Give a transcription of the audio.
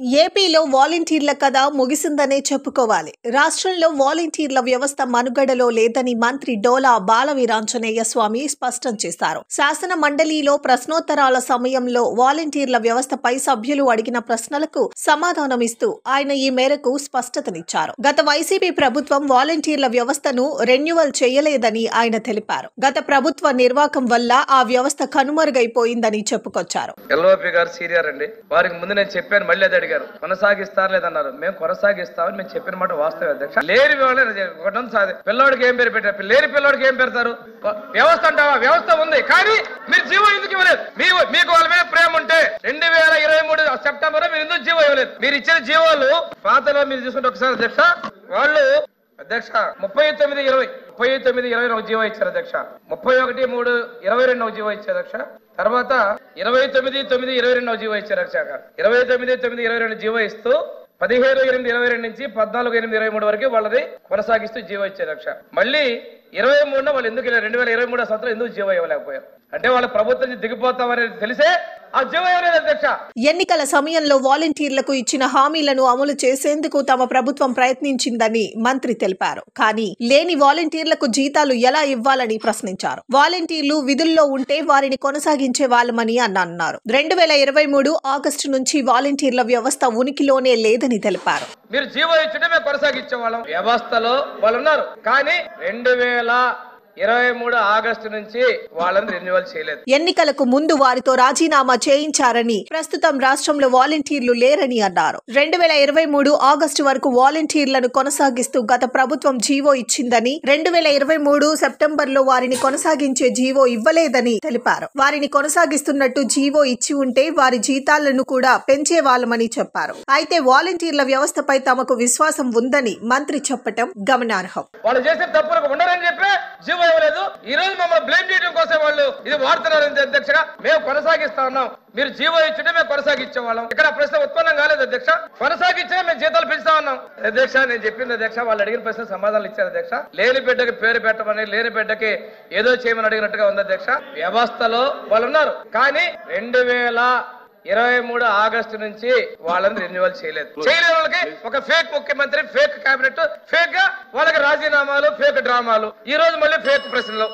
ఏపీలో వాలంటీర్ల కథ ముగిసిందనే చెప్పుకోవాలి. రాష్ట్రంలో వాలంటీర్ల వ్యవస్థ మనుగడలో లేదని మంత్రి డోలా బాలవీరాంజనేయ స్వామి స్పష్టం చేశారు. శాసన మండలిలో ప్రశ్నోత్తరాల సమయంలో వాలంటీర్ల వ్యవస్థపై సభ్యులు అడిగిన ప్రశ్నలకు సమాధానమిస్తూ ఆయన ఈ మేరకు స్పష్టతనిచ్చారు. గత వైసీపీ ప్రభుత్వం వాలంటీర్ల వ్యవస్థను రెన్యువల్ చేయలేదని ఆయన తెలిపారు. గత ప్రభుత్వ నిర్వాకం వల్ల ఆ వ్యవస్థ కనుమరుగైపోయిందని చెప్పుకొచ్చారు. కొనసాగిస్తారు లేదన్నారు. మేము కొనసాగిస్తామని మేము చెప్పిన మాట వాస్తవం అధ్యక్ష. లేని పిల్లోడికి ఏం పేరు పెట్టారు? లేని పిల్లోడికి ఏం పెడతారు? వ్యవస్థ అంటావా? వ్యవస్థ ఉంది, కానీ మీరు జీవో ఎందుకు ఇవ్వలేదు? మీకు వాళ్ళ మీద ప్రేమ ఉంటే 2023 సెప్టెంబర్ మీరు ఎందుకు జీవో ఇవ్వలేదు? మీరు ఇచ్చిన జీవోలు పాతలో మీరు చూసుకుంటే ఒకసారి అధ్యక్ష, వాళ్ళు అధ్యక్ష 39/20 జీవో ఇచ్చారు అధ్యక్ష. 31/3/22 జీవో ఇచ్చారు అధ్యక్ష. తర్వాత 29/9/22 జీవో ఇచ్చారు అధ్యక్ష. 29/9/22 జీవో ఇస్తూ 15/8/22 నుంచి 14/8/23 వరకు వాళ్ళది కొనసాగిస్తూ జీవో ఇచ్చారు అధ్యక్ష. మళ్ళీ 23 వాళ్ళు ఎందుకు 2023 సంవత్సరం ఎందుకు జీవో ఇవ్వలేకపోయారు? అంటే వాళ్ళ ప్రభుత్వం దిగిపోతామనేది తెలిసే ఆ జీవో ఇవ్వలేదు అధ్యక్ష. ఎన్నికల సమయంలో వాలంటీర్లకు ఇచ్చిన హామీలను అమలు చేసేందుకు తమ ప్రభుత్వం ప్రయత్నించిందని మంత్రి తెలిపారు. కానీ లేని వాలంటీర్లకు జీతాలు ఎలా ఇవ్వాలని ప్రశ్నించారు. వాలంటీర్లు విధుల్లో ఉంటే వారిని కొనసాగించే వాళ్ళమని అన్నారు. 2023 ఆగస్టు నుంచి వాలంటీర్ల వ్యవస్థ ఉనికిలోనే లేదని తెలిపారు. మీరు జీవో ఇచ్చుంటే మేము కొనసాగించే వాళ్ళం. వ్యవస్థలో వాళ్ళు ఉన్నారు, కానీ 2023 ఆగస్టు నుంచి వాళ్ళని రెన్యువల్ చేయలేదు. ఎన్నికలకు ముందు వారితో రాజీనామా చేయించారని, ప్రస్తుతం రాష్ట్రంలో వాలంటీర్లు లేరని అన్నారు. 2023 ఆగస్టు వరకు వాలంటీర్లను కొనసాగిస్తూ గత ప్రభుత్వం జీవో ఇచ్చిందని, 2023 సెప్టెంబర్లో వారిని కొనసాగించే జీవో ఇవ్వలేదని తెలిపారు. వారిని కొనసాగిస్తున్నట్టు జీవో ఇచ్చి ఉంటే వారి జీతాలను కూడా పెంచే వాళ్ళమని చెప్పారు. అయితే వాలంటీర్ల వ్యవస్థపై తమకు విశ్వాసం ఉందని మంత్రి చెప్పటం గమనార్హం. వాళ్ళు చేసే తప్పులకు ఉండరని చెప్పి జీవో ఇవ్వలేదు. ఈ రోజు మమ్మల్ని బ్లేమ్ చేయడం కోసం వాళ్ళు ఇది వాడుతున్నారు అధ్యక్షగా. మేము కొనసాగిస్తా ఉన్నాం. మీరు జీవో ఇచ్చుంటే మేము కొనసాగించే వాళ్ళం. ఇక్కడ ప్రశ్న ఉత్పన్నం కాలేదు అధ్యక్ష. కొనసాగించే మేము జీతాలు పెంచుతా ఉన్నాం అధ్యక్ష. నేను చెప్పింది అధ్యక్ష, వాళ్ళు అడిగిన ప్రశ్న సమాధానాలు ఇచ్చారు అధ్యక్ష. లేని బిడ్డకి పేరు పెట్టమని, లేని బిడ్డకి ఏదో చేయమని అడిగినట్టుగా ఉంది అధ్యక్ష. వ్యవస్థలో వాళ్ళు ఉన్నారు, కానీ 2023 ఆగస్టు నుంచి వాళ్ళని రెన్యువల్ చేయలేదు. చేయలేని వాళ్ళకి ఒక ఫేక్ ముఖ్యమంత్రి, ఫేక్ కేబినెట్, ఫేక్ గా వాళ్ళకి రాజీనామాలు, ఫేక్ డ్రామాలు, ఈ రోజు మళ్ళీ ఫేక్ ప్రశ్నలు.